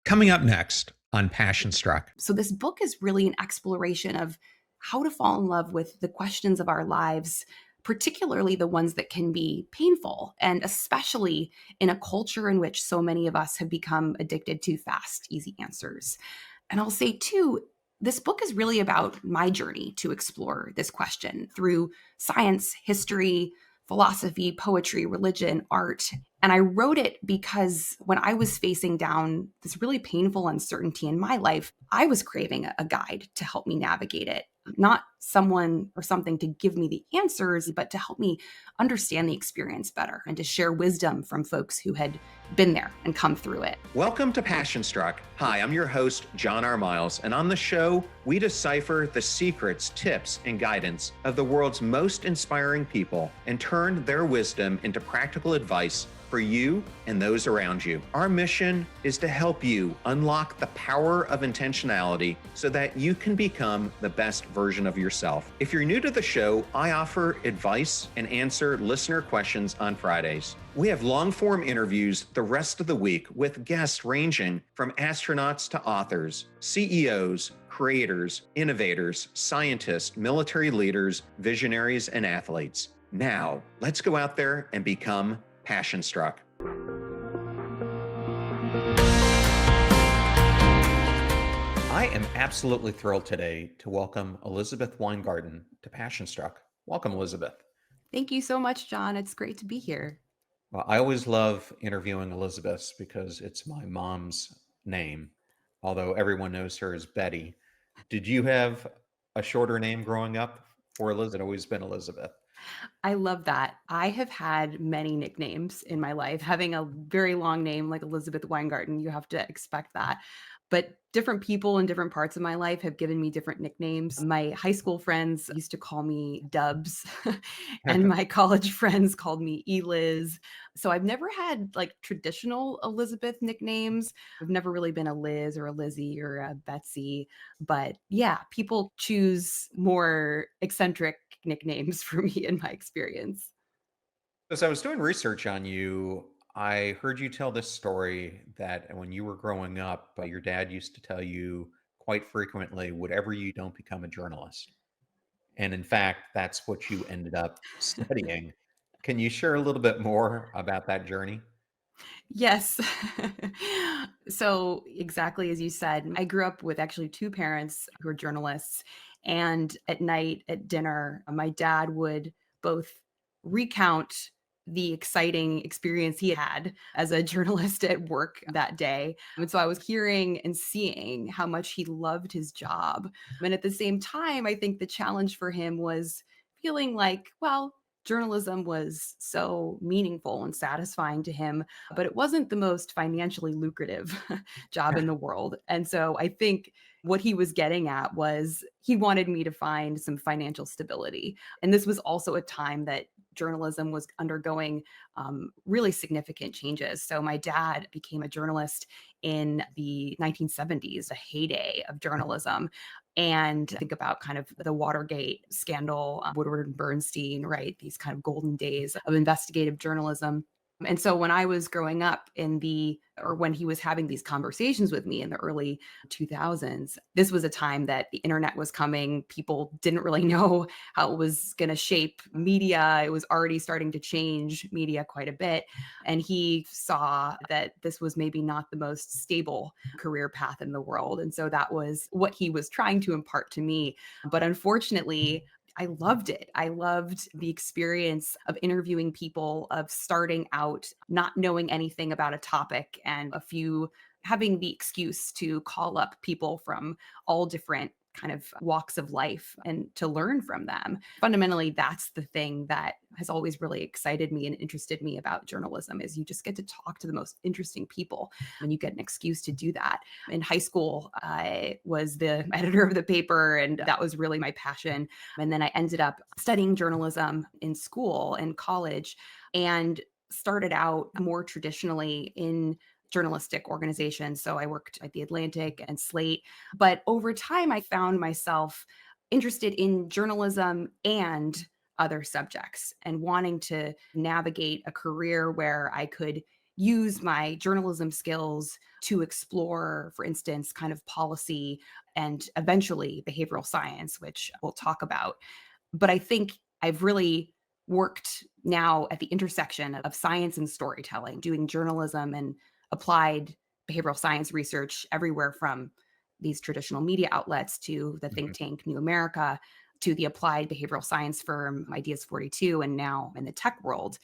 Coming up next on Passion Struck. So this book is really an exploration of how to fall in love with the questions of our lives, particularly the ones that can be painful, and especially in a culture in which so many of us have become addicted to fast, easy answers. And I'll say too, this book is really about my journey to explore this question through science, history, philosophy, poetry, religion, art. And I wrote it because when I was facing down this really painful uncertainty in my life, I was craving a guide to help me navigate it. Not someone or something to give me the answers, but to help me understand the experience better and to share wisdom from folks who had been there and come through it. Welcome to Passion Struck. Hi, I'm your host, John R. Miles, and on the show, we decipher the secrets, tips, and guidance of the world's most inspiring people and turn their wisdom into practical advice for you and those around you. Our mission is to help you unlock the power of intentionality so that you can become the best version of yourself. If you're new to the show, I offer advice and answer listener questions on Fridays. We have long-form interviews the rest of the week with guests ranging from astronauts to authors, CEOs, creators, innovators, scientists, military leaders, visionaries, and athletes. Now, let's go out there and become Passion Struck. I am absolutely thrilled today to welcome Elizabeth Weingarten to Passion Struck. Welcome, Elizabeth. Thank you so much, John. It's great to be here. Well, I always love interviewing Elizabeth because it's my mom's name, although everyone knows her as Betty. Did you have a shorter name growing up, or has it always been Elizabeth? I love that. I have had many nicknames in my life. Having a very long name like Elizabeth Weingarten, you have to expect that. But different people in different parts of my life have given me different nicknames. My high school friends used to call me Dubs, and my college friends called me Eliz. So I've never had like traditional Elizabeth nicknames. I've never really been a Liz or a Lizzie or a Betsy. But yeah, people choose more eccentric nicknames for me in my experience. As I was doing research on you, I heard you tell this story that when you were growing up, your dad used to tell you quite frequently, whatever you don't become a journalist. And in fact, that's what you ended up studying. Can you share a little bit more about that journey? Yes. So, exactly as you said, I grew up with actually two parents who are journalists. And at night at dinner, my dad would both recount the exciting experience he had as a journalist at work that day. And so I was hearing and seeing how much he loved his job. And at the same time, I think the challenge for him was feeling like, well, journalism was so meaningful and satisfying to him, but it wasn't the most financially lucrative job in the world. And so I think what he was getting at was he wanted me to find some financial stability. And this was also a time that journalism was undergoing really significant changes. So my dad became a journalist in the 1970s, a heyday of journalism. And think about kind of the Watergate scandal, Woodward and Bernstein, right? These kind of golden days of investigative journalism. And so when I was growing up or when he was having these conversations with me in the early 2000s, this was a time that the internet was coming. People didn't really know how it was going to shape media. It was already starting to change media quite a bit. And he saw that this was maybe not the most stable career path in the world. And so that was what he was trying to impart to me. But unfortunately, I loved it. I loved the experience of interviewing people, of starting out not knowing anything about a topic and having the excuse to call up people from all different kind of walks of life and to learn from them. Fundamentally, that's the thing that has always really excited me and interested me about journalism is you just get to talk to the most interesting people and you get an excuse to do that. In high school, I was the editor of the paper and that was really my passion. And then I ended up studying journalism in school and college and started out more traditionally in journalistic organizations. So I worked at The Atlantic and Slate. But over time, I found myself interested in journalism and other subjects and wanting to navigate a career where I could use my journalism skills to explore, for instance, kind of policy and eventually behavioral science, which we'll talk about. But I think I've really worked now at the intersection of science and storytelling, doing journalism and applied behavioral science research everywhere from these traditional media outlets to the think Mhm. tank New America to the applied behavioral science firm Ideas 42 and now in the tech world.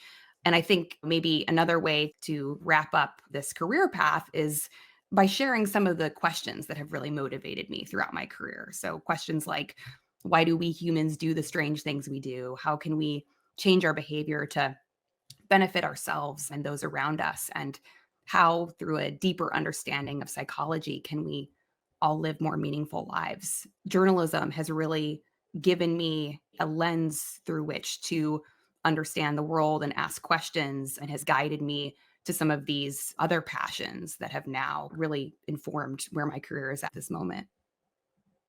And I think maybe another way to wrap up this career path is by sharing some of the questions that have really motivated me throughout my career. So questions like, why do we humans do the strange things we do? How can we change our behavior to benefit ourselves and those around us? And how, through a deeper understanding of psychology, can we all live more meaningful lives? Journalism has really given me a lens through which to understand the world and ask questions, and has guided me to some of these other passions that have now really informed where my career is at this moment.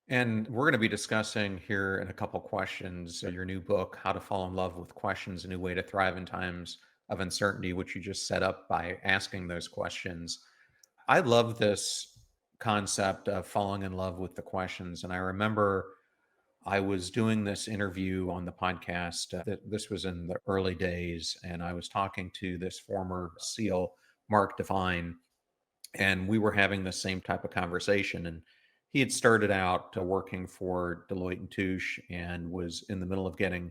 And we're going to be discussing here in a couple questions your new book, How to Fall in Love with Questions, a New Way to Thrive in Times of Uncertainty, which you just set up by asking those questions. I love this concept of falling in love with the questions. And I remember I was doing this interview on the podcast. This was in the early days, and I was talking to this former SEAL, Mark Devine, and we were having the same type of conversation. And he had started out working for Deloitte and Touche and was in the middle of getting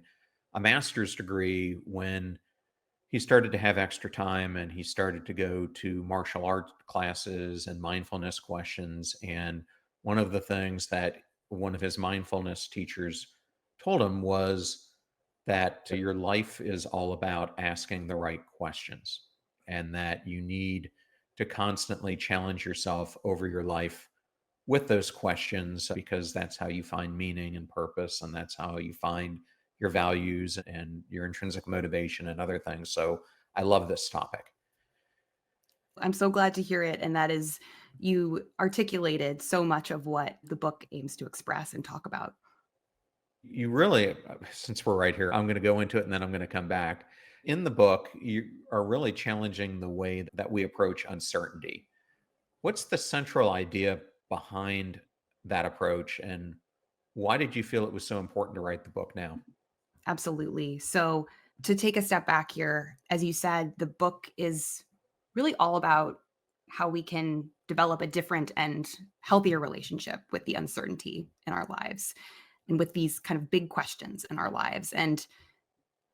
a master's degree when he started to have extra time and he started to go to martial arts classes and mindfulness questions. And one of the things that one of his mindfulness teachers told him was that your life is all about asking the right questions and that you need to constantly challenge yourself over your life with those questions because that's how you find meaning and purpose and that's how you find your values and your intrinsic motivation and other things. So I love this topic. I'm so glad to hear it. And that is, you articulated so much of what the book aims to express and talk about. You really, since we're right here, I'm going to go into it and then I'm going to come back. In the book, you are really challenging the way that we approach uncertainty. What's the central idea behind that approach and why did you feel it was so important to write the book now? Absolutely. So, to take a step back here, as you said, the book is really all about how we can develop a different and healthier relationship with the uncertainty in our lives and with these kind of big questions in our lives. And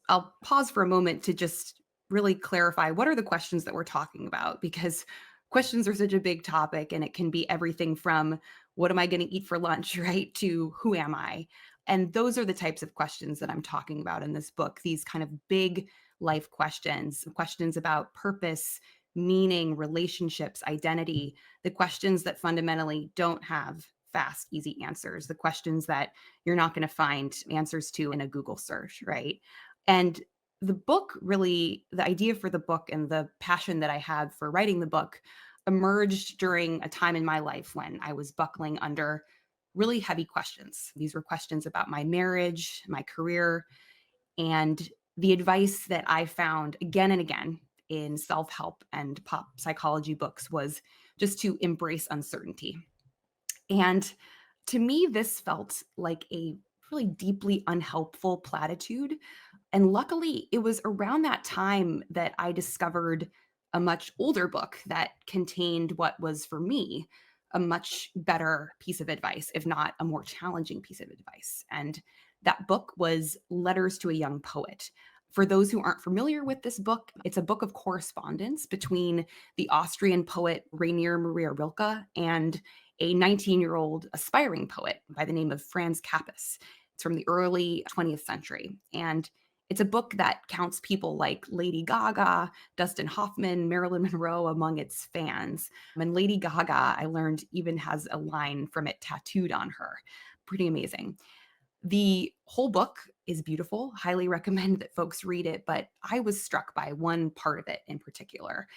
I'll pause for a moment to just really clarify what are the questions that we're talking about, because questions are such a big topic and it can be everything from what am I going to eat for lunch, right, to who am I? And those are the types of questions that I'm talking about in this book, these kind of big life questions, questions about purpose, meaning, relationships, identity, the questions that fundamentally don't have fast, easy answers, the questions that you're not going to find answers to in a Google search, right? And the book really, the idea for the book and the passion that I had for writing the book emerged during a time in my life when I was buckling under really heavy questions. These were questions about my marriage, my career, and the advice that I found again and again in self help and pop psychology books was just to embrace uncertainty. And to me, this felt like a really deeply unhelpful platitude, and luckily, it was around that time that I discovered a much older book that contained what was, for me, a much better piece of advice, if not a more challenging piece of advice. And that book was Letters to a Young Poet. For those who aren't familiar with this book, it's a book of correspondence between the Austrian poet Rainier Maria Rilke and a 19-year-old aspiring poet by the name of Franz Capus. It's from the early 20th century. And it's a book that counts people like Lady Gaga, Dustin Hoffman, Marilyn Monroe among its fans. And Lady Gaga, I learned, even has a line from it tattooed on her. Pretty amazing. The whole book is beautiful. Highly recommend that folks read it. But I was struck by one part of it in particular.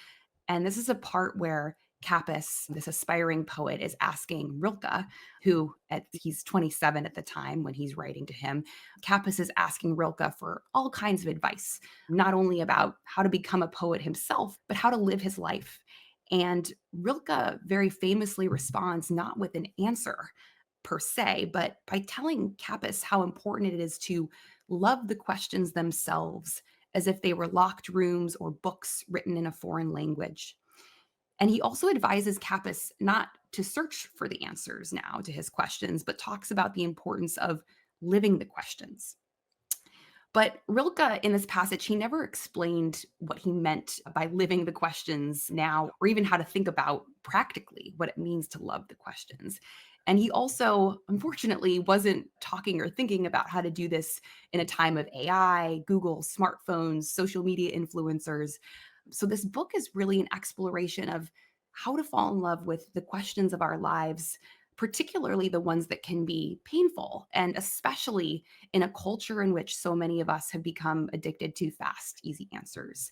And this is a part where Capus, this aspiring poet, is asking Rilke, he's 27 at the time when he's writing to him. Capus is asking Rilke for all kinds of advice, not only about how to become a poet himself, but how to live his life. And Rilke very famously responds not with an answer per se, but by telling Capus how important it is to love the questions themselves as if they were locked rooms or books written in a foreign language. And he also advises Capus not to search for the answers now to his questions, but talks about the importance of living the questions. But Rilke in this passage, he never explained what he meant by living the questions now, or even how to think about practically what it means to love the questions. And he also, unfortunately, wasn't talking or thinking about how to do this in a time of AI, Google, smartphones, social media influencers. So, this book is really an exploration of how to fall in love with the questions of our lives, particularly the ones that can be painful, and especially in a culture in which so many of us have become addicted to fast, easy answers.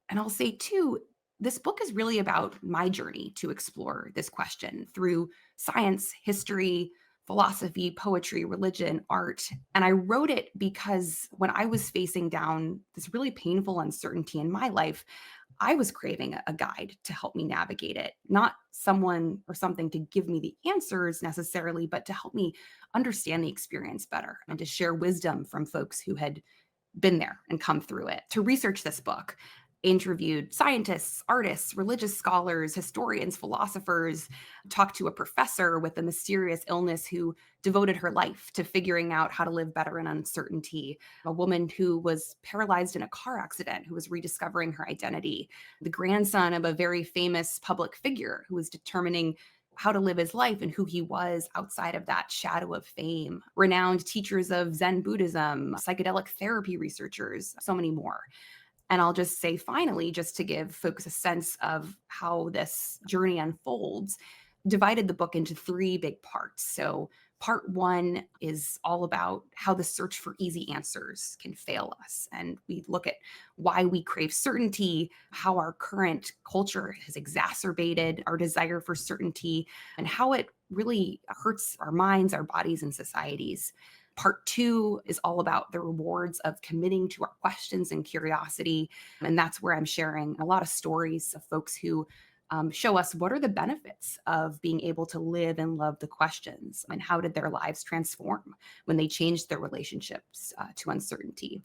And I'll say, too, this book is really about my journey to explore this question through science, history, philosophy, poetry, religion, art. And I wrote it because when I was facing down this really painful uncertainty in my life, I was craving a guide to help me navigate it, not someone or something to give me the answers necessarily, but to help me understand the experience better and to share wisdom from folks who had been there and come through it. To research this book, interviewed scientists, artists, religious scholars, historians, philosophers, talked to a professor with a mysterious illness who devoted her life to figuring out how to live better in uncertainty, a woman who was paralyzed in a car accident who was rediscovering her identity, the grandson of a very famous public figure who was determining how to live his life and who he was outside of that shadow of fame, renowned teachers of Zen Buddhism, psychedelic therapy researchers, so many more. And I'll just say finally, just to give folks a sense of how this journey unfolds, divided the book into three big parts. So part one is all about how the search for easy answers can fail us. And we look at why we crave certainty, how our current culture has exacerbated our desire for certainty, and how it really hurts our minds, our bodies, and societies. Part two is all about the rewards of committing to our questions and curiosity. And that's where I'm sharing a lot of stories of folks who show us what are the benefits of being able to live and love the questions, and how did their lives transform when they changed their relationships to uncertainty.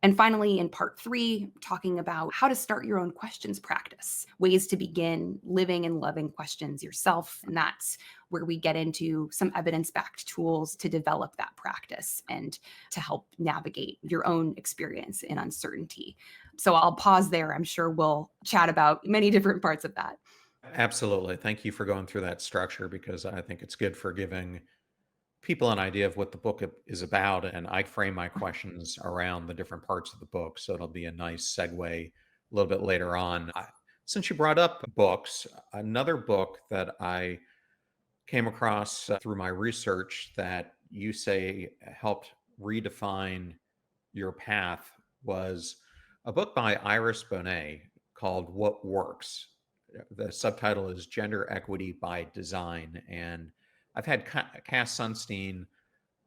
And finally, in part three, talking about how to start your own questions practice, ways to begin living and loving questions yourself. And that's where we get into some evidence backed tools to develop that practice and to help navigate your own experience in uncertainty. So I'll pause there. I'm sure we'll chat about many different parts of that. Absolutely. Thank you for going through that structure because I think it's good for giving people an idea of what the book is about. And I frame my questions around the different parts of the book. So it'll be a nice segue a little bit later on. Since you brought up books, another book that I came across through my research that you say helped redefine your path was a book by Iris Bonet called What Works. The subtitle is Gender Equity by Design. And I've had Cass Sunstein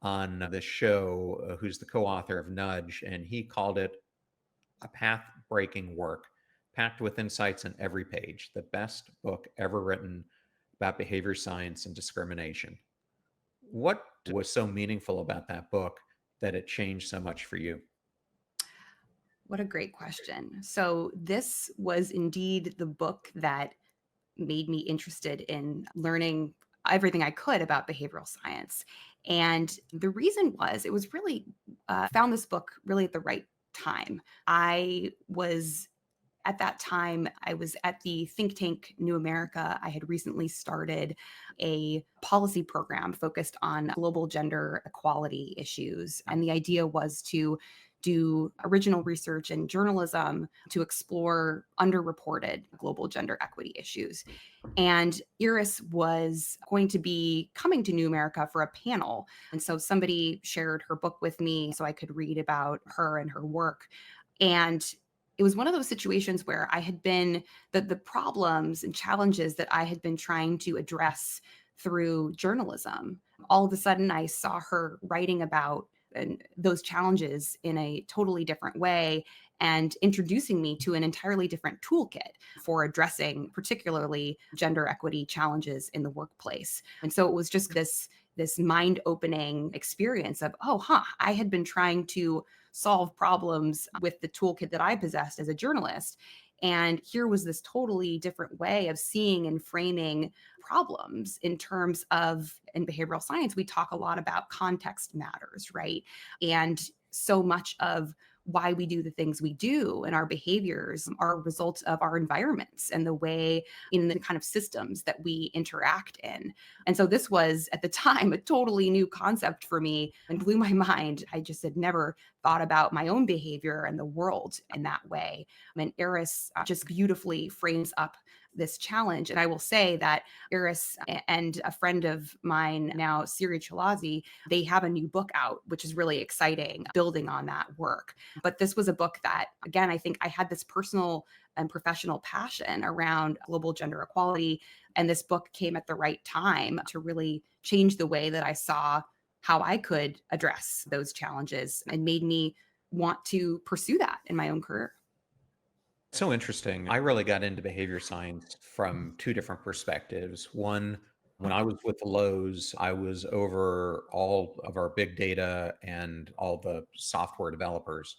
on this show, who's the co author of Nudge, and he called it a path breaking work, packed with insights on every page, the best book ever written about behavior science and discrimination. What was so meaningful about that book that it changed so much for you? What a great question. So, this was indeed the book that made me interested in learning everything I could about behavioral science. And the reason was it was really found this book really at the right time. I was at that time, I was at the think tank New America. I had recently started a policy program focused on global gender equality issues. And the idea was to do original research in journalism to explore underreported global gender equity issues. And Iris was going to be coming to New America for a panel. And so somebody shared her book with me so I could read about her and her work. And it was one of those situations where I had been the problems and challenges that I had been trying to address through journalism. All of a sudden, I saw her writing about and those challenges in a totally different way and introducing me to an entirely different toolkit for addressing particularly gender equity challenges in the workplace. And so it was just this mind opening experience of, oh, I had been trying to solve problems with the toolkit that I possessed as a journalist. And here was this totally different way of seeing and framing problems in terms of, in behavioral science, we talk a lot about context matters, right? And so much of why we do the things we do and our behaviors are a result of our environments and the way in the kind of systems that we interact in. And so this was at the time a totally new concept for me and blew my mind. I just had never thought about my own behavior and the world in that way. And Eris just beautifully frames up this challenge. And I will say that Eris and a friend of mine now, Siri Chalazi, they have a new book out, which is really exciting, building on that work. But this was a book that, again, I think I had this personal and professional passion around global gender equality. And this book came at the right time to really change the way that I saw how I could address those challenges and made me want to pursue that in my own career. So interesting. I really got into behavior science from two different perspectives. One, when I was with the Lowe's, I was over all of our big data and all the software developers.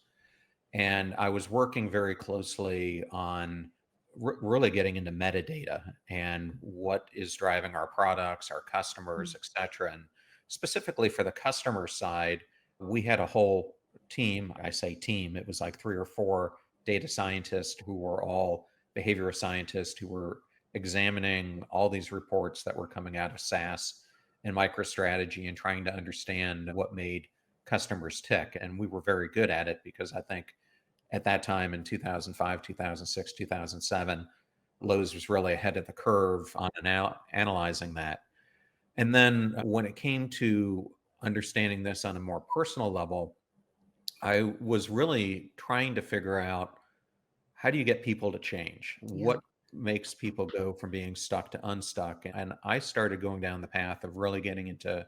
And I was working very closely on really getting into metadata and what is driving our products, our customers, et cetera. And specifically for the customer side, we had a whole team. I say team, it was like three or four data scientists who were all behavioral scientists who were examining all these reports that were coming out of SaaS and MicroStrategy and trying to understand what made customers tick. And we were very good at it because I think at that time in 2005, 2006, 2007, Lowe's was really ahead of the curve on analyzing that. And then when it came to understanding this on a more personal level, I was really trying to figure out, how do you get people to change? Yeah. What makes people go from being stuck to unstuck? And I started going down the path of really getting into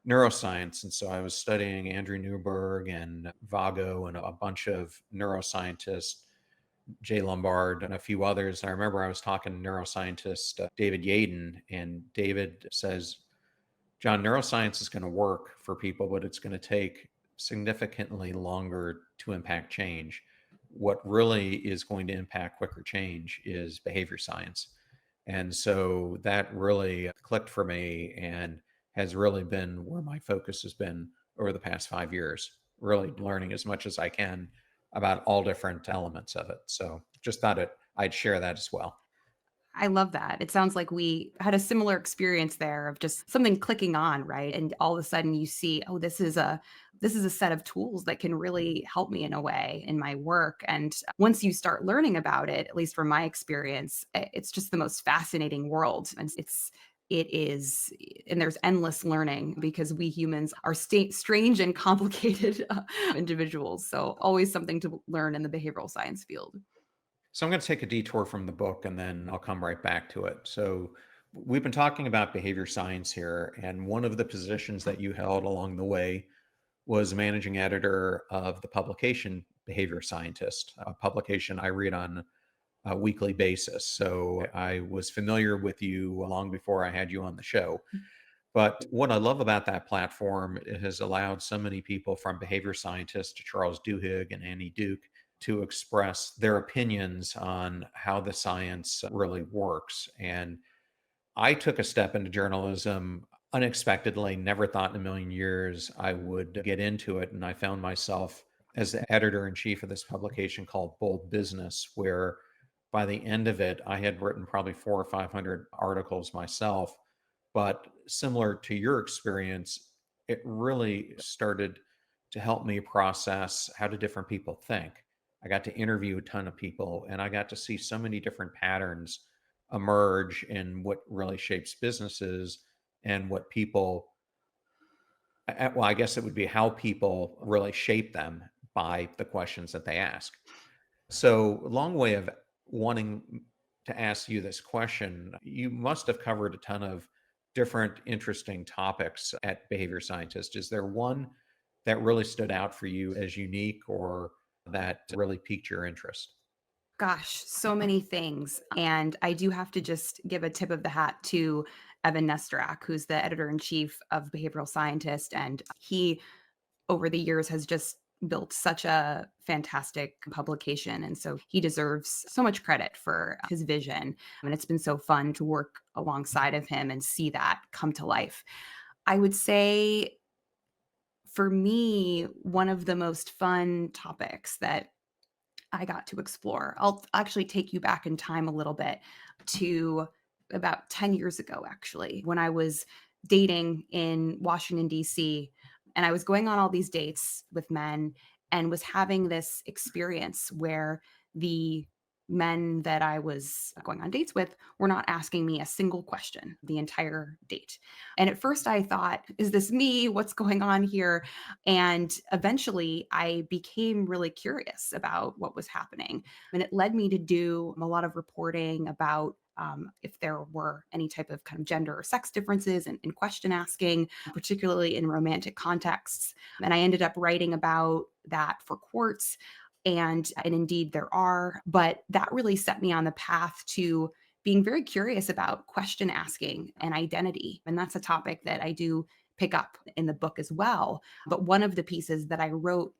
neuroscience. And so I was studying Andrew Newberg and Vago and a bunch of neuroscientists, Jay Lombard and a few others. And I remember I was talking to neuroscientist David Yaden, and David says, John, neuroscience is going to work for people, but it's going to take significantly longer to impact change. What really is going to impact quicker change is behavior science. And so that really clicked for me and has really been where my focus has been over the past 5 years, really learning as much as I can about all different elements of it. So just thought I'd share that as well. I love that. It sounds like we had a similar experience there of just something clicking on, right? And all of a sudden you see, oh, this is a set of tools that can really help me in a way in my work. And once you start learning about it, at least from my experience, it's just the most fascinating world. And it is, and there's endless learning because we humans are strange and complicated individuals. So always something to learn in the behavioral science field. So I'm going to take a detour from the book and then I'll come right back to it. So we've been talking about behavior science here, and one of the positions that you held along the way was managing editor of the publication Behavior Scientist, a publication I read on a weekly basis. So I was familiar with you long before I had you on the show. But what I love about that platform, it has allowed so many people from behavior scientists to Charles Duhigg and Annie Duke to express their opinions on how the science really works. And I took a step into journalism unexpectedly, never thought in a million years I would get into it. And I found myself as the editor in chief of this publication called Bold Business, where by the end of it, I had written probably 400 or 500 articles myself. But similar to your experience, it really started to help me process how do different people think. I got to interview a ton of people and I got to see so many different patterns emerge in what really shapes businesses and what people, well, I guess it would be how people really shape them by the questions that they ask. So, a long way of wanting to ask you this question. You must have covered a ton of different interesting topics at Behavior Scientist. Is there one that really stood out for you as unique or that really piqued your interest? Gosh, so many things. And I do have to just give a tip of the hat to Evan Nestorak, who's the editor in chief of Behavioral Scientist. And he, over the years, has just built such a fantastic publication. And so he deserves so much credit for his vision. And it's been so fun to work alongside of him and see that come to life. I would say for me, one of the most fun topics that I got to explore. I'll actually take you back in time a little bit to about 10 years ago, actually, when I was dating in Washington, D.C. And I was going on all these dates with men and was having this experience where the men that I was going on dates with were not asking me a single question the entire date. And at first I thought, is this me? What's going on here? And eventually I became really curious about what was happening. And it led me to do a lot of reporting about if there were any type of kind of gender or sex differences in question asking, particularly in romantic contexts. And I ended up writing about that for Quartz. And indeed there are, but that really set me on the path to being very curious about question asking and identity. And that's a topic that I do pick up in the book as well. But one of the pieces that I wrote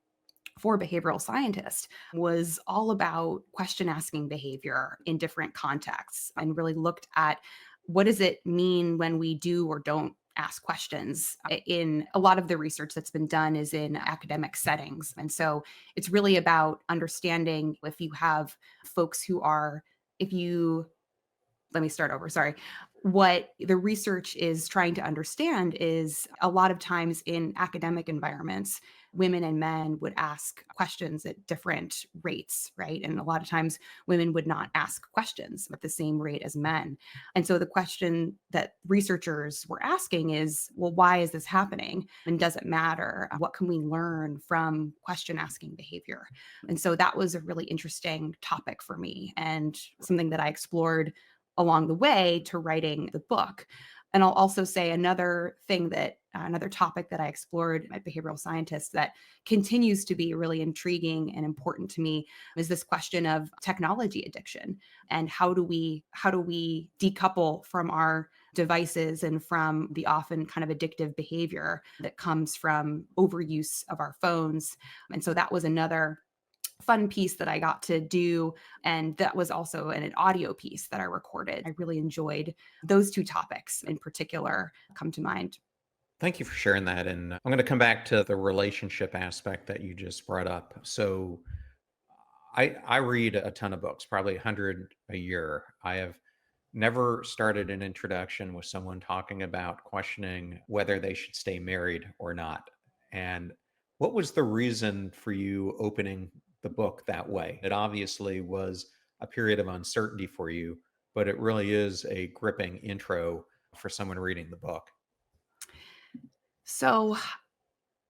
for behavioral scientists was all about question asking behavior in different contexts and really looked at what does it mean when we do or don't ask questions. In a lot of the research that's been done is in academic settings, and so it's really about understanding if you have folks who are, if you let me start over. Sorry. What the research is trying to understand is a lot of times in academic environments, women and men would ask questions at different rates, right? And a lot of times women would not ask questions at the same rate as men. And so the question that researchers were asking is, well, why is this happening? And does it matter? What can we learn from question asking behavior? And so that was a really interesting topic for me and something that I explored along the way to writing the book. And I'll also say another thing that another topic that I explored at Behavioral Scientist that continues to be really intriguing and important to me is this question of technology addiction and how do we decouple from our devices and from the often kind of addictive behavior that comes from overuse of our phones. And so that was another fun piece that I got to do. And that was also an audio piece that I recorded. I really enjoyed those two topics in particular come to mind. Thank you for sharing that. And I'm going to come back to the relationship aspect that you just brought up. So, I read a ton of books, probably 100 a year. I have never started an introduction with someone talking about questioning whether they should stay married or not. And what was the reason for you opening the book that way? It obviously was a period of uncertainty for you, but it really is a gripping intro for someone reading the book. So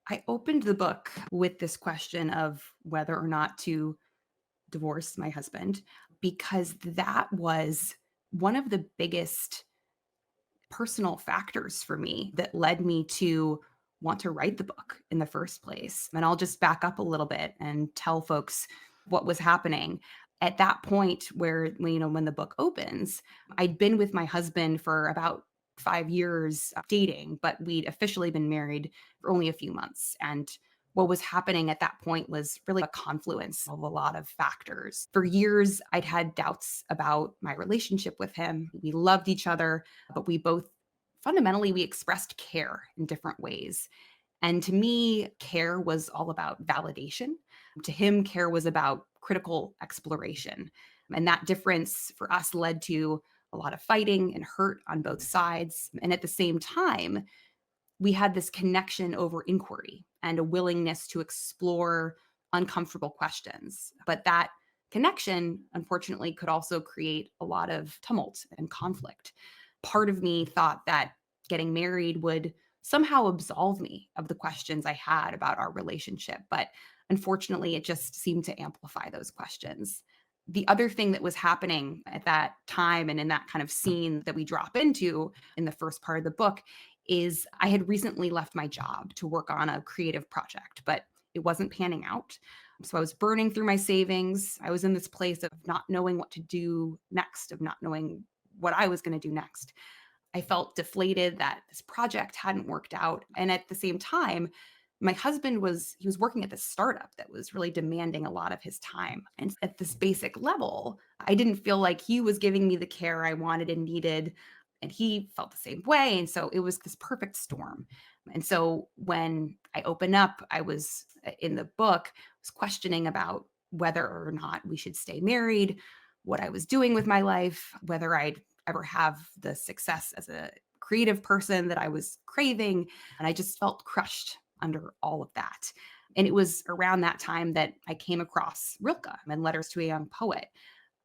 I opened the book with this question of whether or not to divorce my husband, because that was one of the biggest personal factors for me that led me to want to write the book in the first place. And I'll just back up a little bit and tell folks what was happening. At that point where, when the book opens, I'd been with my husband for about 5 years dating, but we'd officially been married for only a few months. And what was happening at that point was really a confluence of a lot of factors. For years, I'd had doubts about my relationship with him. We loved each other, but we both fundamentally we expressed care in different ways. And to me, care was all about validation. To him, care was about critical exploration. And that difference for us led to a lot of fighting and hurt on both sides. And at the same time, we had this connection over inquiry and a willingness to explore uncomfortable questions. But that connection, unfortunately, could also create a lot of tumult and conflict. Part of me thought that getting married would somehow absolve me of the questions I had about our relationship. But Unfortunately, it just seemed to amplify those questions. The other thing that was happening at that time and in that kind of scene that we drop into in the first part of the book is I had recently left my job to work on a creative project, but it wasn't panning out. So I was burning through my savings. I was in this place of not knowing what to do next, of not knowing what I was going to do next. I felt deflated that this project hadn't worked out. And at the same time, my husband he was working at this startup that was really demanding a lot of his time. And at this basic level, I didn't feel like he was giving me the care I wanted and needed. And he felt the same way. And so it was this perfect storm. And so when I opened up, I was in the book, was questioning about whether or not we should stay married, what I was doing with my life, whether I'd ever have the success as a creative person that I was craving. And I just felt crushed under all of that. And it was around that time that I came across Rilke and Letters to a Young Poet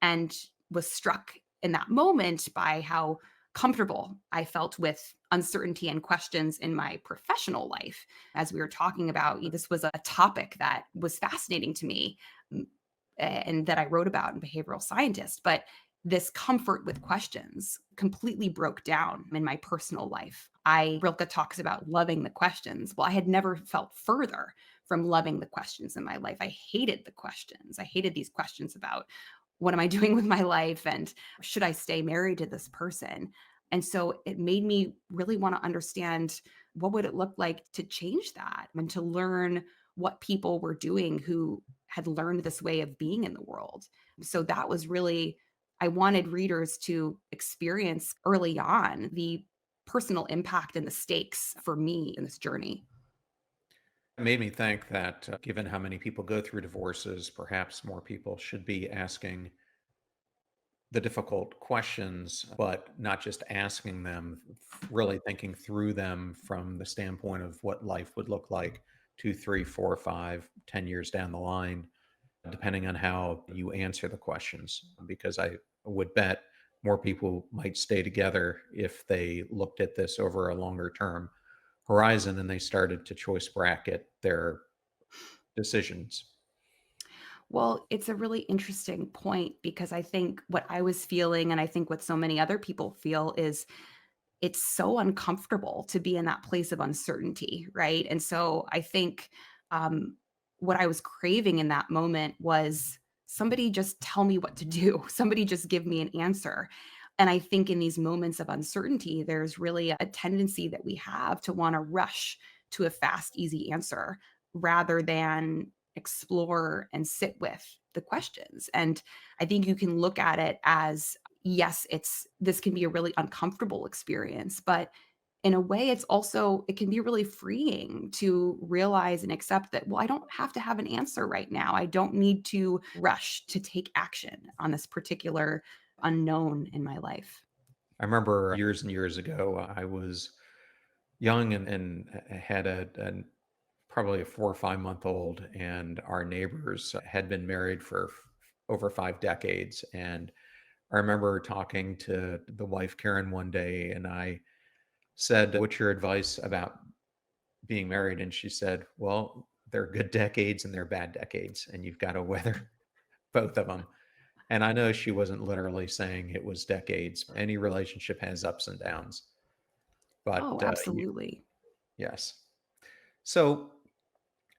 and was struck in that moment by how comfortable I felt with uncertainty and questions in my professional life. As we were talking about, this was a topic that was fascinating to me and that I wrote about in Behavioral Scientist. But this comfort with questions completely broke down in my personal life. Rilke talks about loving the questions. Well, I had never felt further from loving the questions in my life. I hated the questions. I hated these questions about what am I doing with my life and should I stay married to this person? And so it made me really want to understand what would it look like to change that and to learn what people were doing who had learned this way of being in the world. So that was really, I wanted readers to experience early on the personal impact and the stakes for me in this journey. It made me think that given how many people go through divorces, perhaps more people should be asking the difficult questions, but not just asking them, really thinking through them from the standpoint of what life would look like 2, 3, 4, 5, 10 years down the line, depending on how you answer the questions. Because I would bet more people might stay together if they looked at this over a longer term horizon and they started to choice bracket their decisions. Well, it's a really interesting point because I think what I was feeling, and I think what so many other people feel, is it's so uncomfortable to be in that place of uncertainty, right? And so I think um, what I was craving in that moment was somebody just tell me what to do, somebody just give me an answer. And I think in these moments of uncertainty, there's really a tendency that we have to want to rush to a fast, easy answer rather than explore and sit with the questions. And I think you can look at it as yes, this can be a really uncomfortable experience, but in a way it can be really freeing to realize and accept that well, I don't have to have an answer right now. I don't need to rush to take action on this particular unknown in my life. I remember years and years ago, I was young and had probably a 4 or 5 month old, and our neighbors had been married for over 5 decades. And I remember talking to the wife, Karen, one day, and I said, "What's your advice about being married?" And she said, "Well, they're good decades and they're bad decades, and you've got to weather both of them." And I know she wasn't literally saying it was decades. Any relationship has ups and downs, Oh, but absolutely. yes. So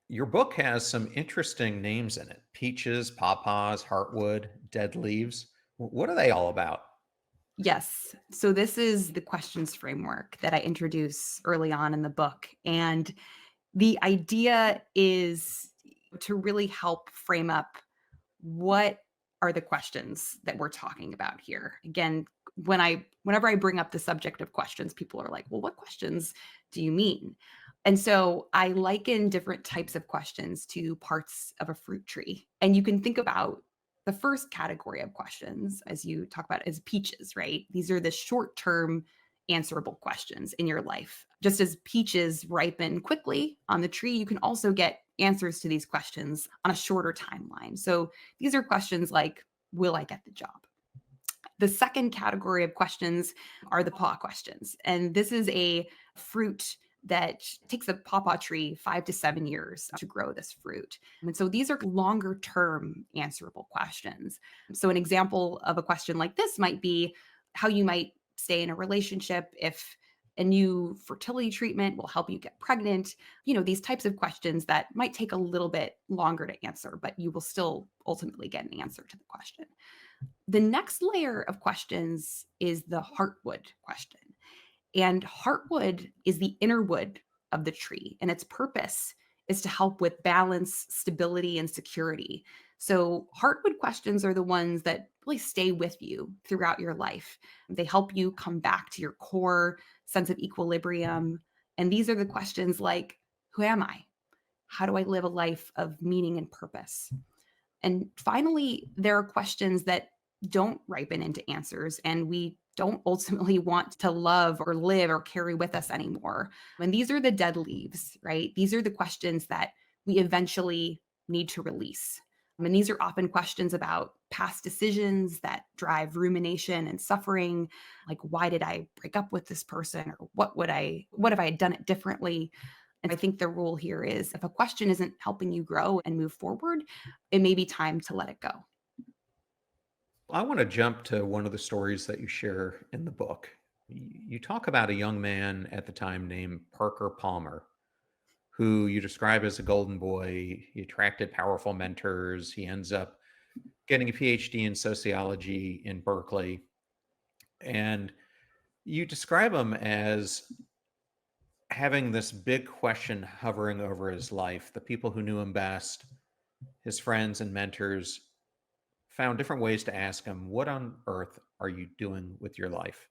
your book has some interesting names in it: peaches, pawpaws, heartwood, dead leaves. What are they all about? Yes. So this is the questions framework that I introduce early on in the book. And the idea is to really help frame up what are the questions that we're talking about here. Again, whenever I bring up the subject of questions, people are like, "Well, what questions do you mean?" And so I liken different types of questions to parts of a fruit tree. And you can think about the first category of questions as you talk about as peaches, right? These are the short-term answerable questions in your life. Just as peaches ripen quickly on the tree, you can also get answers to these questions on a shorter timeline. So these are questions like, will I get the job? The second category of questions are the paw questions. And this is a fruit that takes a pawpaw tree 5 to 7 years to grow this fruit. And so these are longer term answerable questions. So, an example of a question like this might be how you might stay in a relationship if a new fertility treatment will help you get pregnant. These types of questions that might take a little bit longer to answer, but you will still ultimately get an answer to the question. The next layer of questions is the heartwood question. And heartwood is the inner wood of the tree, and its purpose is to help with balance, stability, and security. So, heartwood questions are the ones that really stay with you throughout your life. They help you come back to your core sense of equilibrium. And these are the questions like, who am I? How do I live a life of meaning and purpose? And finally, there are questions that don't ripen into answers and we don't ultimately want to love or live or carry with us anymore. And these are the dead leaves, right? These are the questions that we eventually need to release. And these are often questions about past decisions that drive rumination and suffering, like why did I break up with this person, or what if I had done it differently? And I think the rule here is if a question isn't helping you grow and move forward, it may be time to let it go. I want to jump to one of the stories that you share in the book. You talk about a young man at the time named Parker Palmer, who you describe as a golden boy. He attracted powerful mentors. He ends up getting a PhD in sociology in Berkeley. And you describe him as having this big question hovering over his life. The people who knew him best, his friends and mentors, found different ways to ask him, what on earth are you doing with your life?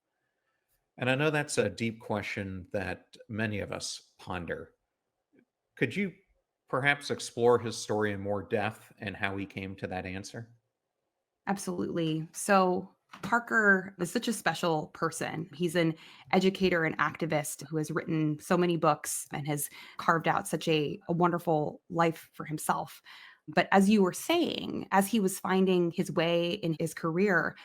And I know that's a deep question that many of us ponder. Could you perhaps explore his story in more depth and how he came to that answer? Absolutely. So, Parker is such a special person. He's an educator and activist who has written so many books and has carved out such a wonderful life for himself. But as you were saying, as he was finding his way in his career,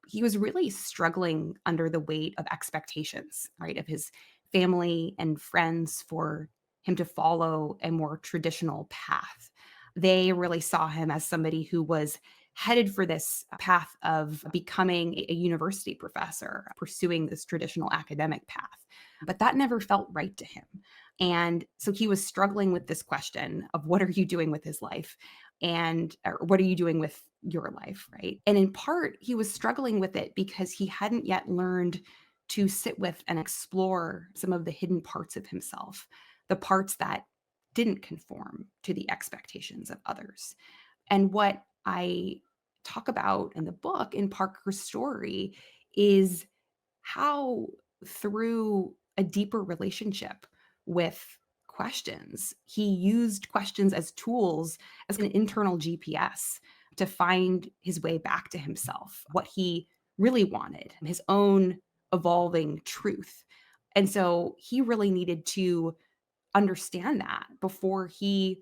he was really struggling under the weight of expectations, right, of his family and friends for him to follow a more traditional path. They really saw him as somebody who was headed for this path of becoming a university professor, pursuing this traditional academic path. But that never felt right to him. And so he was struggling with this question of what are you doing with his life? And or what are you doing with your life, right? And in part, he was struggling with it because he hadn't yet learned to sit with and explore some of the hidden parts of himself, the parts that didn't conform to the expectations of others. And what I talk about in the book, in Parker's story, is how through a deeper relationship with questions, he used questions as tools, as an internal GPS to find his way back to himself, what he really wanted, his own evolving truth. And so he really needed to understand that before he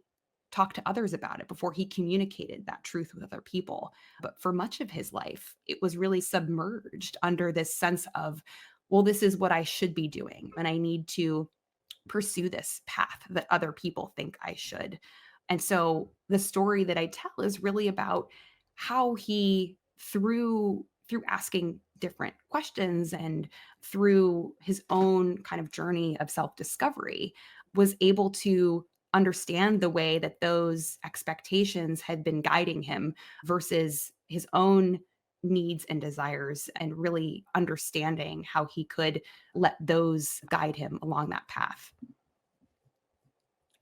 talked to others about it, before he communicated that truth with other people. But for much of his life, it was really submerged under this sense of, well, this is what I should be doing. And I need to pursue this path that other people think I should. And so the story that I tell is really about how he through asking different questions and through his own kind of journey of self-discovery was able to understand the way that those expectations had been guiding him versus his own needs and desires, and really understanding how he could let those guide him along that path.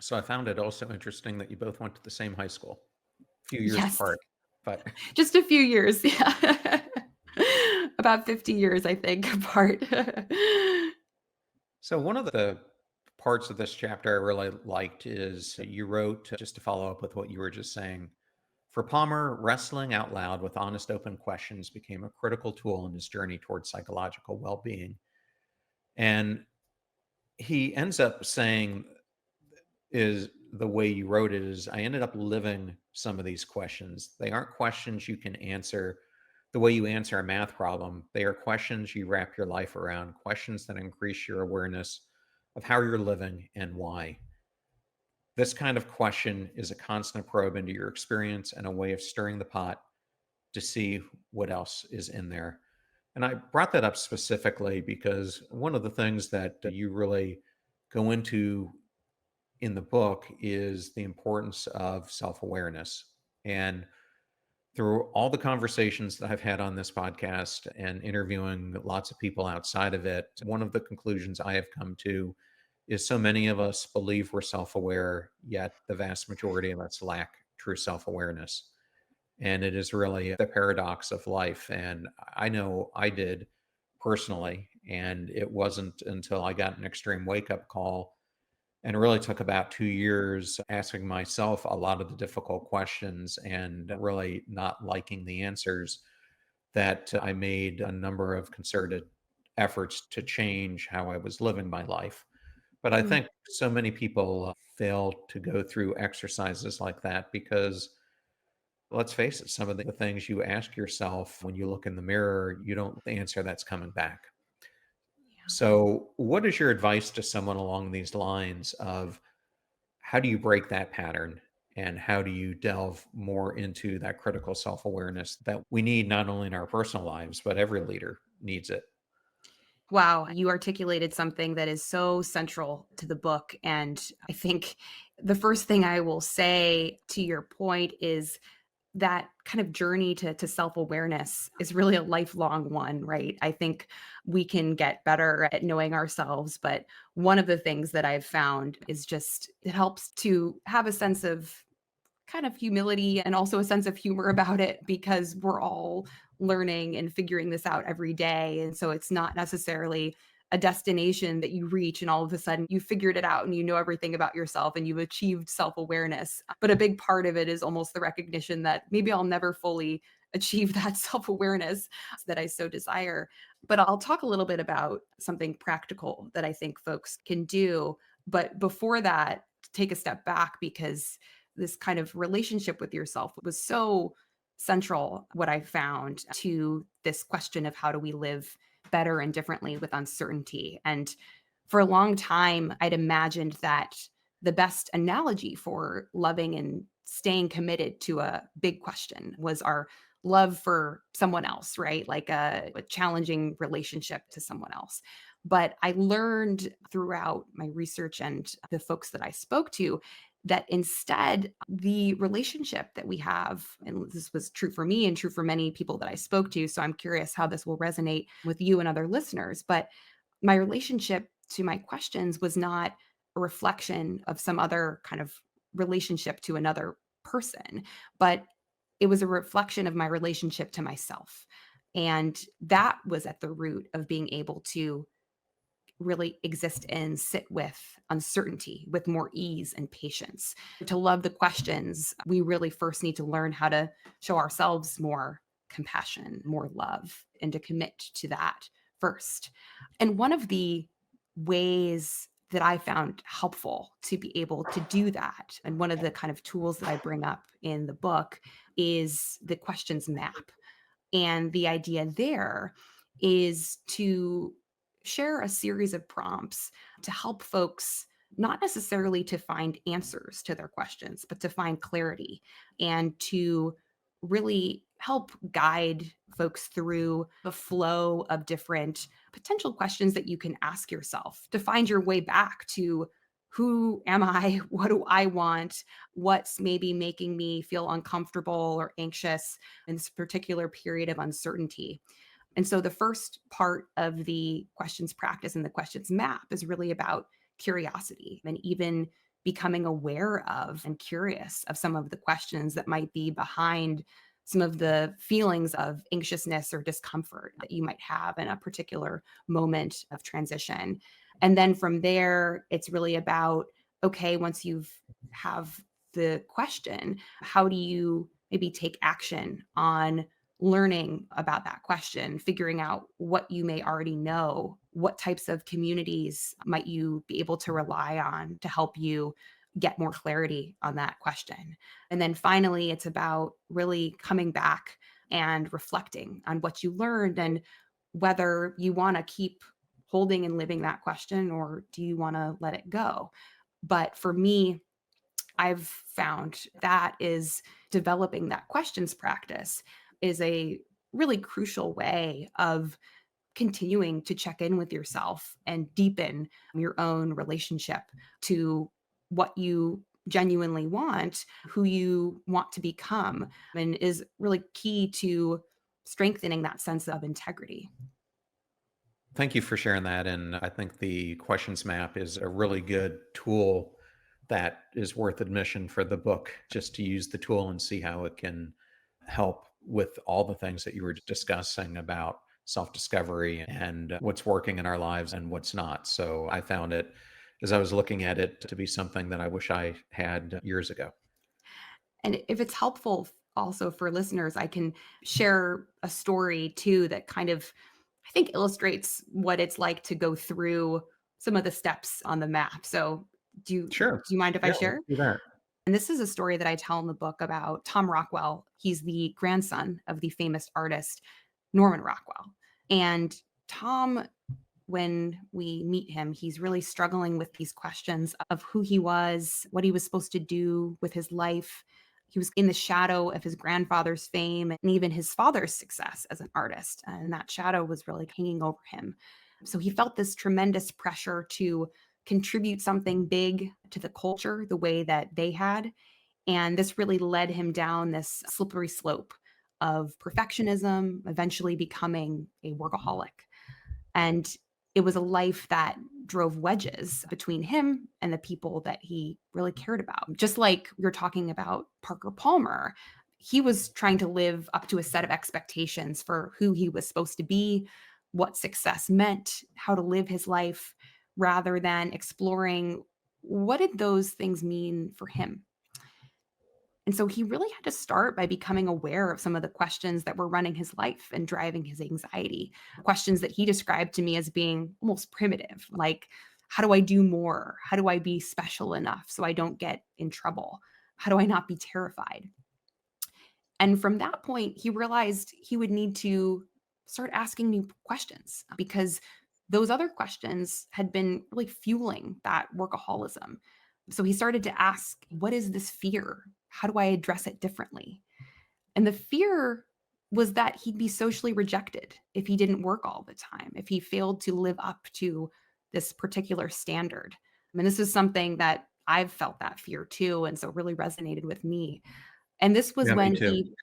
So I found it also interesting that you both went to the same high school, a few years Yes, apart. But just a few years. Yeah. About 50 years, I think, apart. so one of the parts of this chapter I really liked is you wrote, just to follow up with what you were just saying, for Palmer, wrestling out loud with honest, open questions became a critical tool in his journey towards psychological well being. And he ends up saying, is the way you wrote it is, I ended up living some of these questions. They aren't questions you can answer the way you answer a math problem. They are questions you wrap your life around, questions that increase your awareness of how you're living and why. This kind of question is a constant probe into your experience and a way of stirring the pot to see what else is in there. And I brought that up specifically because one of the things that you really go into in the book is the importance of self awareness. And through all the conversations that I've had on this podcast and interviewing lots of people outside of it, one of the conclusions I have come to is so many of us believe we're self aware, yet the vast majority of us lack true self awareness. And it is really the paradox of life. And I know I did personally. And it wasn't until I got an extreme wake up call, and it really took about 2 years asking myself a lot of the difficult questions and really not liking the answers, that I made a number of concerted efforts to change how I was living my life. But I Mm. think so many people fail to go through exercises like that because, let's face it, some of the things you ask yourself when you look in the mirror, you don't the answer that's coming back. Yeah. So, what is your advice to someone along these lines of how do you break that pattern and how do you delve more into that critical self-awareness that we need not only in our personal lives, but every leader needs it? Wow, you articulated something that is so central to the book. And I think the first thing I will say to your point is that kind of journey to self-awareness is really a lifelong one, right? I think we can get better at knowing ourselves, but one of the things that I've found is just it helps to have a sense of kind of humility and also a sense of humor about it because we're all learning and figuring this out every day. And so it's not necessarily a destination that you reach and all of a sudden you figured it out and you know everything about yourself and you've achieved self-awareness. But a big part of it is almost the recognition that maybe I'll never fully achieve that self-awareness that I so desire. But I'll talk a little bit about something practical that I think folks can do. But before that, take a step back because this kind of relationship with yourself was so central, what I found, to this question of how do we live better and differently with uncertainty. And for a long time, I'd imagined that the best analogy for loving and staying committed to a big question was our love for someone else, right? Like a challenging relationship to someone else. But I learned throughout my research and the folks that I spoke to that instead the relationship that we have, and this was true for me and true for many people that I spoke to, so I'm curious how this will resonate with you and other listeners, but my relationship to my questions was not a reflection of some other kind of relationship to another person, but it was a reflection of my relationship to myself. And that was at the root of being able to really exist and sit with uncertainty with more ease and patience. To love the questions, we really first need to learn how to show ourselves more compassion, more love, and to commit to that first. And one of the ways that I found helpful to be able to do that, and one of the kind of tools that I bring up in the book, is the questions map. And the idea there is to share a series of prompts to help folks not necessarily to find answers to their questions, but to find clarity and to really help guide folks through the flow of different potential questions that you can ask yourself to find your way back to who am I? What do I want? What's maybe making me feel uncomfortable or anxious in this particular period of uncertainty. And so the first part of the questions practice and the questions map is really about curiosity and even becoming aware of and curious of some of the questions that might be behind some of the feelings of anxiousness or discomfort that you might have in a particular moment of transition. And then from there, it's really about okay, once you've have the question, how do you maybe take action on learning about that question, figuring out what you may already know, what types of communities might you be able to rely on to help you get more clarity on that question. And then finally, it's about really coming back and reflecting on what you learned and whether you want to keep holding and living that question, or do you want to let it go? But for me, I've found that is developing that questions practice is a really crucial way of continuing to check in with yourself and deepen your own relationship to what you genuinely want, who you want to become, and is really key to strengthening that sense of integrity. Thank you for sharing that. And I think the questions map is a really good tool that is worth admission for the book, just to use the tool and see how it can help with all the things that you were discussing about self discovery and what's working in our lives and what's not. So I found it, as I was looking at it, to be something that I wish I had years ago. And if it's helpful also for listeners, I can share a story too that kind of, I think, illustrates what it's like to go through some of the steps on the map. So, Sure. do you mind if I Yeah, let's share? do that. And this is a story that I tell in the book about Tom Rockwell. He's the grandson of the famous artist Norman Rockwell. And Tom, when we meet him, he's really struggling with these questions of who he was, what he was supposed to do with his life. He was in the shadow of his grandfather's fame and even his father's success as an artist. And that shadow was really hanging over him. So he felt this tremendous pressure to contribute something big to the culture the way that they had. And this really led him down this slippery slope of perfectionism, eventually becoming a workaholic. And it was a life that drove wedges between him and the people that he really cared about. Just like you're talking about Parker Palmer, he was trying to live up to a set of expectations for who he was supposed to be, what success meant, how to live his life, rather than exploring what did those things mean for him. And so he really had to start by becoming aware of some of the questions that were running his life and driving his anxiety. Questions that he described to me as being almost primitive, like, how do I do more? How do I be special enough so I don't get in trouble? How do I not be terrified? And from that point, he realized he would need to start asking new questions because those other questions had been really fueling that workaholism. So he started to ask, what is this fear? How do I address it differently? And the fear was that he'd be socially rejected if he didn't work all the time, if he failed to live up to this particular standard. I mean, this is something that I've felt that fear too. And so it really resonated with me. And this was Yeah, me when too. he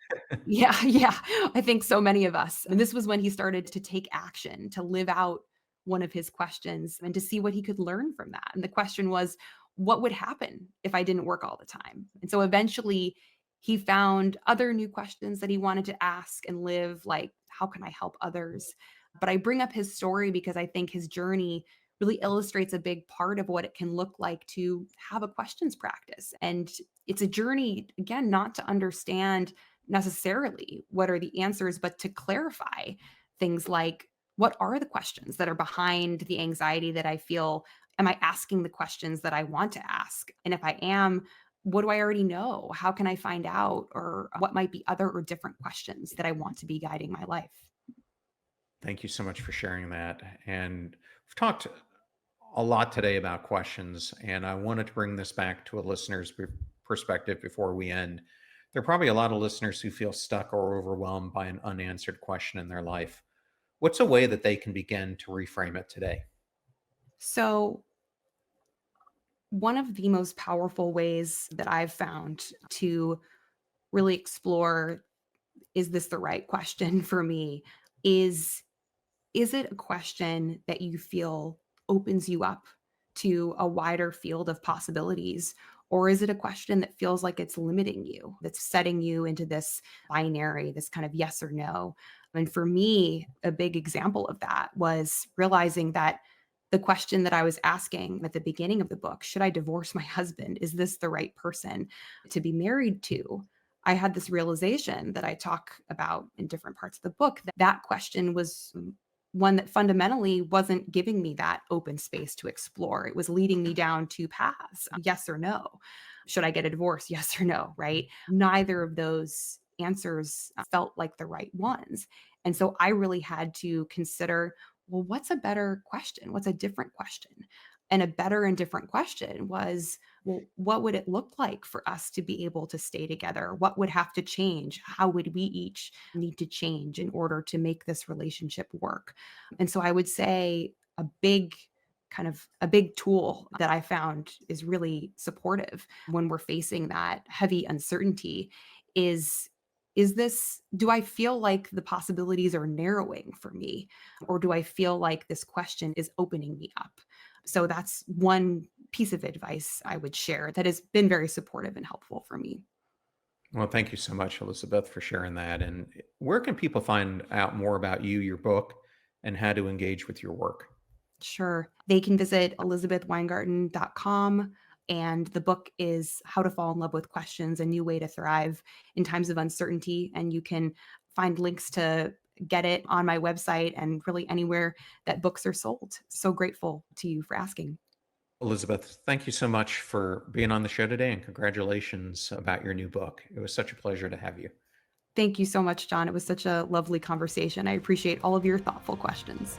yeah, yeah, I think so many of us. And this was when he started to take action, to live out one of his questions and to see what he could learn from that. And the question was, what would happen if I didn't work all the time? And so eventually he found other new questions that he wanted to ask and live, like, how can I help others? But I bring up his story because I think his journey really illustrates a big part of what it can look like to have a questions practice. And it's a journey, again, not to understand necessarily what are the answers, but to clarify things like, what are the questions that are behind the anxiety that I feel? Am I asking the questions that I want to ask? And if I am, what do I already know? How can I find out? Or what might be other or different questions that I want to be guiding my life? Thank you so much for sharing that. And we've talked a lot today about questions, and I wanted to bring this back to a listener's perspective before we end. There are probably a lot of listeners who feel stuck or overwhelmed by an unanswered question in their life. What's a way that they can begin to reframe it today? So, one of the most powerful ways that I've found to really explore, is this the right question for me, is is it a question that you feel opens you up to a wider field of possibilities? Or is it a question that feels like it's limiting you, that's setting you into this binary, this kind of yes or no? And for me, a big example of that was realizing that the question that I was asking at the beginning of the book, should I divorce my husband? Is this the right person to be married to? I had this realization that I talk about in different parts of the book, that that question was one that fundamentally wasn't giving me that open space to explore. It was leading me down two paths, yes or no. Should I get a divorce? Yes or no, right? Neither of those answers felt like the right ones. And so I really had to consider, well, what's a better question? What's a different question? And a better and different question was, well, what would it look like for us to be able to stay together? What would have to change? How would we each need to change in order to make this relationship work? And so I would say a big tool that I found is really supportive when we're facing that heavy uncertainty is do I feel like the possibilities are narrowing for me, or do I feel like this question is opening me up? So that's one piece of advice I would share that has been very supportive and helpful for me. Well, thank you so much, Elizabeth, for sharing that. And where can people find out more about you, your book, and how to engage with your work? Sure. They can visit elizabethweingarten.com. And the book is How to Fall in Love with Questions, a New Way to Thrive in Times of Uncertainty. And you can find links to get it on my website and really anywhere that books are sold. So grateful to you for asking. Elizabeth, thank you so much for being on the show today and congratulations about your new book. It was such a pleasure to have you. Thank you so much, John. It was such a lovely conversation. I appreciate all of your thoughtful questions.